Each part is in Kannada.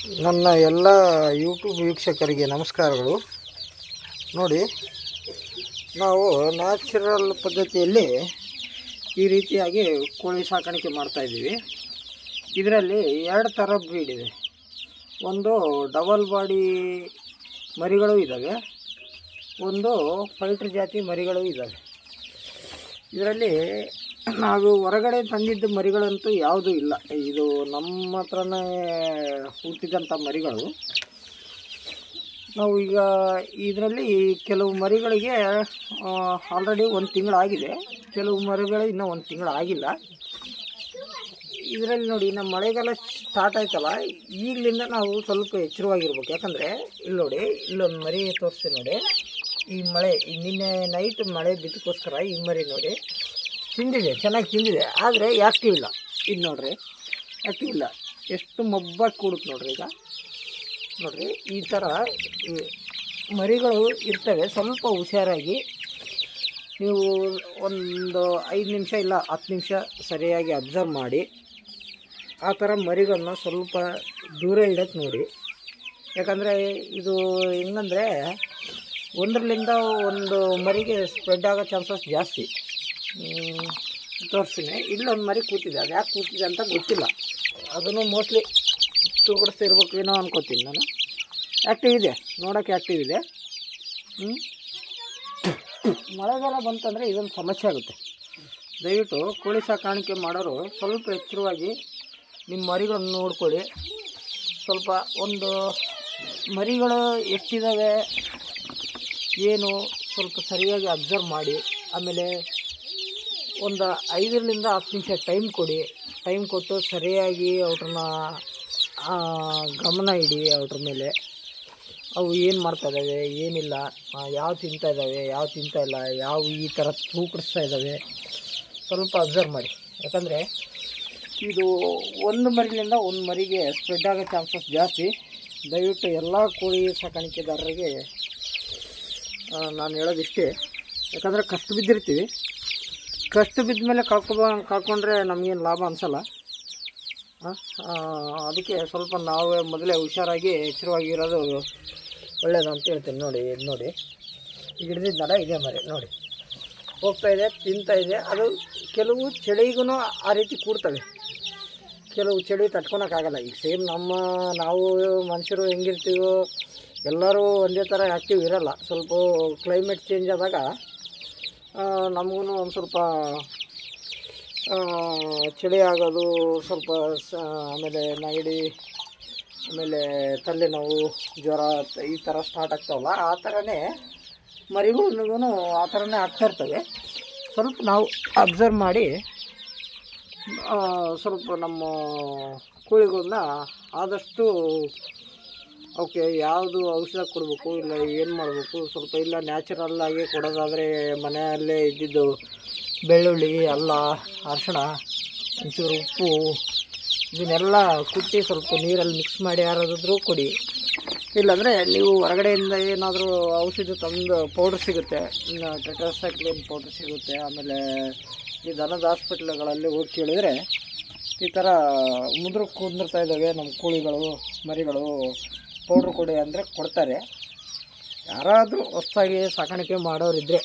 ನನ್ನ ಎಲ್ಲ ಯೂಟ್ಯೂಬ್ ವೀಕ್ಷಕರಿಗೆ ನಮಸ್ಕಾರಗಳು. ನೋಡಿ, ನಾವು ನ್ಯಾಚುರಲ್ ಪದ್ಧತಿಯಲ್ಲಿ ಈ ರೀತಿಯಾಗಿ ಕೋಳಿ ಸಾಕಾಣಿಕೆ ಮಾಡ್ತಾಯಿದ್ದೀವಿ. ಇದರಲ್ಲಿ ಎರಡು ಥರ ಬ್ರೀಡ್ ಇದೆ. ಒಂದು ಡಬಲ್ ಬಾಡಿ ಮರಿಗಳು ಇದ್ದಾವೆ, ಒಂದು ಫೈಟರ್ ಜಾತಿ ಮರಿಗಳು ಇದ್ದಾವೆ. ಇದರಲ್ಲಿ ನಾವು ಹೊರಗಡೆ ತಂದಿದ್ದ ಮರಿಗಳಂತೂ ಯಾವುದೂ ಇಲ್ಲ. ಇದು ನಮ್ಮ ಹತ್ರನೇ ಹುಟ್ಟಿದಂಥ ಮರಿಗಳು. ನಾವು ಈಗ ಇದರಲ್ಲಿ ಕೆಲವು ಮರಿಗಳಿಗೆ ಆಲ್ರೆಡಿ 1 ತಿಂಗಳಾಗಿದೆ, ಕೆಲವು ಮರಿಗಳು ಇನ್ನೂ 1 ತಿಂಗಳಾಗಿಲ್ಲ. ಇದರಲ್ಲಿ ನೋಡಿ, ನಮ್ಮ ಮಳೆಗಾಲ ಸ್ಟಾರ್ಟ್ ಆಯ್ತಲ್ಲ, ಈಗಲಿಂದ ನಾವು ಸ್ವಲ್ಪ ಎಚ್ಚರವಾಗಿರ್ಬೇಕು. ಯಾಕಂದರೆ ಇಲ್ಲಿ ನೋಡಿ, ಇಲ್ಲೊಂದು ಮರಿ ತೋರಿಸ್ತೀನಿ ನೋಡಿ. ಈ ಮಳೆ ನಿನ್ನೆ ನೈಟ್ ಮಳೆ ಬಿದ್ದಕ್ಕೋಸ್ಕರ ಈ ಮರಿ ನೋಡಿ ತಿಂದಿದೆ, ಚೆನ್ನಾಗಿ ತಿಂದಿದೆ, ಆದರೆ ಆ್ಯಕ್ಟಿವ್ ಇಲ್ಲ. ಇದು ನೋಡ್ರಿ, ಆ್ಯಕ್ಟಿವ್ ಇಲ್ಲ. ಎಷ್ಟು ಮಬ್ಬಾಗಿ ಕೂಡುತ್ತೆ ನೋಡ್ರಿ. ಈಗ ನೋಡ್ರಿ, ಈ ಥರ ಮರಿಗಳು ಇರ್ತವೆ. ಸ್ವಲ್ಪ ಹುಷಾರಾಗಿ ನೀವು ಒಂದು 5 ನಿಮಿಷ ಇಲ್ಲ 10 ನಿಮಿಷ ಸರಿಯಾಗಿ ಅಬ್ಸರ್ವ್ ಮಾಡಿ ಆ ಥರ ಮರಿಗಳನ್ನ ಸ್ವಲ್ಪ ದೂರ ಇಡೋಕ್ಕೆ ನೋಡಿ. ಯಾಕಂದರೆ ಇದು ಹೆಂಗಂದರೆ ಒಂದರಿಂದ ಒಂದು ಮರಿಗೆ ಸ್ಪ್ರೆಡ್ ಆಗೋ ಚಾನ್ಸಸ್ ಜಾಸ್ತಿ. ತೋರಿಸ್ತೀನಿ. ಇಲ್ಲೊಂದು ಮರಿ ಕೂತಿದೆ, ಅದು ಯಾಕೆ ಕೂತಿದೆ ಅಂತ ಗೊತ್ತಿಲ್ಲ. ಅದನ್ನು ಮೋಸ್ಟ್ಲಿ ತೂಗಡಿಸ್ತಾ ಇರ್ಬೇಕು ಏನೋ ಅನ್ಕೋತೀನಿ ನಾನು. ಆ್ಯಕ್ಟಿವ್ ಇದೆ, ನೋಡೋಕ್ಕೆ ಆ್ಯಕ್ಟಿವ್ ಇದೆ. ಮಳೆಗಾಲ ಬಂತಂದರೆ ಇದೊಂದು ಸಮಸ್ಯೆ ಆಗುತ್ತೆ. ದಯವಿಟ್ಟು ಕೋಳಿ ಸಾಕಾಣಿಕೆ ಮಾಡೋರು ಸ್ವಲ್ಪ ಎಚ್ಚರವಾಗಿ ನಿಮ್ಮ ಮರಿಗಳನ್ನು ನೋಡ್ಕೊಳ್ಳಿ. ಸ್ವಲ್ಪ ಒಂದು ಮರಿಗಳು ಎಷ್ಟಿದ್ದಾವೆ ಏನು ಸ್ವಲ್ಪ ಸರಿಯಾಗಿ ಅಬ್ಸರ್ವ್ ಮಾಡಿ. ಆಮೇಲೆ ಒಂದು 5ರಿಂದ 10 ನಿಮಿಷ ಟೈಮ್ ಕೊಡಿ. ಟೈಮ್ ಕೊಟ್ಟು ಸರಿಯಾಗಿ ಅವ್ರನ್ನ ಗಮನ ಇಡಿ. ಅವ್ರ ಮೇಲೆ ಅವು ಏನು ಮಾಡ್ತಾಯಿದ್ದಾವೆ, ಏನಿಲ್ಲ, ಯಾವ ತಿಂತಾಯಿದ್ದಾವೆ, ಯಾವ ತಿಂತಾಯಿಲ್ಲ, ಯಾವ ಈ ಥರ ತೂಕಡಿಸ್ತಾ ಇದ್ದಾವೆ, ಸ್ವಲ್ಪ ಅಬ್ಸರ್ವ್ ಮಾಡಿ. ಯಾಕಂದರೆ ಇದು ಒಂದು ಮರಿಲಿಂದ ಒಂದು ಮರಿಗೆ ಸ್ಪ್ರೆಡ್ ಆಗೋ ಚಾನ್ಸಸ್ ಜಾಸ್ತಿ. ದಯವಿಟ್ಟು ಎಲ್ಲ ಕೋಳಿ ಸಾಕಾಣಿಕೆದಾರರಿಗೆ ನಾನು ಹೇಳೋದಿಷ್ಟೇ. ಯಾಕಂದರೆ ಕಷ್ಟ ಬಿದ್ದಿರ್ತೀವಿ, ಕಷ್ಟ ಬಿದ್ದ ಮೇಲೆ ಕಳ್ಕೊಂಡ್ರೆ ನಮಗೇನು ಲಾಭ ಅನಿಸಲ್ಲ. ಅದಕ್ಕೆ ಸ್ವಲ್ಪ ನಾವೇ ಮೊದಲೇ ಹುಷಾರಾಗಿ ಎಚ್ಚರವಾಗಿರೋದು ಒಳ್ಳೆಯದು ಅಂತ ಹೇಳ್ತೀನಿ. ನೋಡಿ, ಇದು ನೋಡಿ, ಈಗ ಹಿಡಿದಿದ್ದಾರ ಇದೇ ಮರಿ ನೋಡಿ, ಹೋಗ್ತಾಯಿದೆ, ತಿಂತಾಯಿದೆ. ಅದು ಕೆಲವು ಚಳಿಗೂ ಆ ರೀತಿ ಕೂಡ್ತವೆ, ಕೆಲವು ಚಳಿ ತಟ್ಕೊಳಕ್ಕಾಗಲ್ಲ. ಈಗ ಸೇಮ್ ನಾವು ಮನುಷ್ಯರು ಹೆಂಗಿರ್ತೀವೋ ಎಲ್ಲರೂ ಒಂದೇ ಥರ ಆ್ಯಕ್ಟಿವ್ ಇರೋಲ್ಲ. ಸ್ವಲ್ಪ ಕ್ಲೈಮೇಟ್ ಚೇಂಜ್ ಆದಾಗ ನಮಗೂ ಒಂದು ಸ್ವಲ್ಪ ಚಳಿ ಆಗೋದು, ಸ್ವಲ್ಪ ಆಮೇಲೆ ನೆಗಡಿ, ಆಮೇಲೆ ತಲೆನೋವು, ಜ್ವರ ಈ ಥರ ಸ್ಟಾರ್ಟ್ ಆಗ್ತಾವಲ್ಲ, ಆ ಥರನೇ ಮರಿಗಳಿಗೂ ಆ ಥರನೇ ಆಗ್ತಾಯಿರ್ತವೆ. ಸ್ವಲ್ಪ ನಾವು ಅಬ್ಸರ್ವ್ ಮಾಡಿ ಸ್ವಲ್ಪ ನಮ್ಮ ಕೋಳಿಗಳನ್ನ ಆದಷ್ಟು ಅವಕ್ಕೆ ಯಾವುದು ಔಷಧ ಕೊಡಬೇಕು, ಇಲ್ಲ ಏನು ಮಾಡಬೇಕು, ಸ್ವಲ್ಪ ಇಲ್ಲ ನ್ಯಾಚುರಲ್ಲಾಗಿ ಕೊಡೋದಾದರೆ ಮನೆಯಲ್ಲೇ ಇದ್ದಿದ್ದು ಬೆಳ್ಳುಳ್ಳಿ, ಅಲ್ಲ, ಅರಿಶಿಣ, ಒಂಚೂರು ಉಪ್ಪು, ಇದನ್ನೆಲ್ಲ ಕುಟ್ಟಿ ಸ್ವಲ್ಪ ನೀರಲ್ಲಿ ಮಿಕ್ಸ್ ಮಾಡಿ ಯಾರಾದರೂ ಕೊಡಿ. ಇಲ್ಲಾಂದರೆ ನೀವು ಹೊರಗಡೆಯಿಂದ ಏನಾದರೂ ಔಷಧಿ ತಂದು ಪೌಡ್ರ್ ಸಿಗುತ್ತೆ, ಟೆಟ್ರಾಸೈಕ್ಲಿನ್ ಪೌಡ್ರ್ ಸಿಗುತ್ತೆ. ಆಮೇಲೆ ಈ ದನದ ಹಾಸ್ಪಿಟ್ಲ್ಗಳಲ್ಲಿ ಹೋಗಿ ಕೇಳಿದರೆ ಈ ಥರ ಕುಂದಿರ್ತಾ ಇದ್ದಾವೆ ನಮ್ಮ ಕೋಳಿಗಳು, ಮರಿಗಳು, ಪೌಡ್ರ್ ಕೊಡಿ ಅಂದರೆ ಕೊಡ್ತಾರೆ. ಯಾರಾದರೂ ಹೊಸದಾಗಿ ಸಾಕಾಣಿಕೆ ಮಾಡೋರಿದ್ದರೆ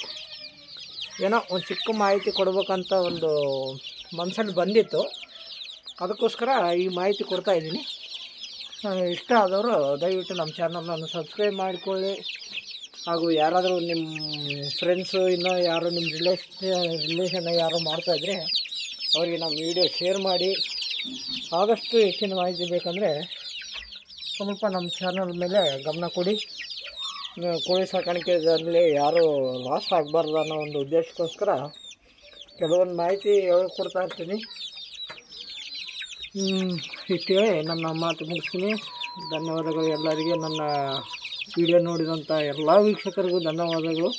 ಏನೋ ಒಂದು ಚಿಕ್ಕ ಮಾಹಿತಿ ಕೊಡ್ಬೇಕಂತ ಒಂದು ಮನಸ್ಸಲ್ಲಿ ಬಂದಿತ್ತು, ಅದಕ್ಕೋಸ್ಕರ ಈ ಮಾಹಿತಿ ಕೊಡ್ತಾಯಿದ್ದೀನಿ. ಇಷ್ಟ ಆದವರು ದಯವಿಟ್ಟು ನಮ್ಮ ಚಾನಲನ್ನು ಸಬ್ಸ್ಕ್ರೈಬ್ ಮಾಡಿಕೊಳ್ಳಿ. ಹಾಗೂ ಯಾರಾದರೂ ನಿಮ್ಮ ಫ್ರೆಂಡ್ಸು ಇನ್ನೂ ಯಾರು ನಿಮ್ಮ ರಿಲೇಷನ್ ಯಾರು ಮಾಡ್ತಾಯಿದ್ರೆ ಅವರಿಗೆ ನಮ್ಮ ವಿಡಿಯೋ ಶೇರ್ ಮಾಡಿ. ಆದಷ್ಟು ಹೆಚ್ಚಿನ ಮಾಹಿತಿ ಬೇಕಂದರೆ ಸ್ವಲ್ಪ ನಮ್ಮ ಚಾನಲ್ ಮೇಲೆ ಗಮನ ಕೊಡಿ. ಕೋಳಿ ಸಾಕಾಣಿಕೆಯಲ್ಲಿ ಯಾರೂ ಲಾಸ್ ಆಗಬಾರ್ದು ಅನ್ನೋ ಒಂದು ಉದ್ದೇಶಕ್ಕೋಸ್ಕರ ಕೆಲವೊಂದು ಮಾಹಿತಿ ಹೇಳ್ಕೊಡ್ತಾ ಇರ್ತೀನಿ. ಇಷ್ಟೇ ನನ್ನ ಮಾತು ಮುಗಿಸ್ತೀನಿ. ಧನ್ಯವಾದಗಳು ಎಲ್ಲರಿಗೆ. ನನ್ನ ವಿಡಿಯೋ ನೋಡಿದಂಥ ಎಲ್ಲ ವೀಕ್ಷಕರಿಗೂ ಧನ್ಯವಾದಗಳು.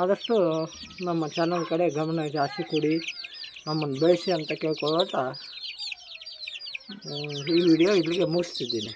ಆದಷ್ಟು ನಮ್ಮ ಚಾನಲ್ ಕಡೆ ಗಮನ ಜಾಸ್ತಿ ಕೊಡಿ, ನಮ್ಮನ್ನು ಬೆಳೆಸಿ ಅಂತ ಕೇಳ್ಕೊಳ್ಳೋಟ ಈ ವಿಡಿಯೋ ಇಲ್ಲಿಗೆ ಮುಗಿಸ್ತಿದ್ದೀನಿ.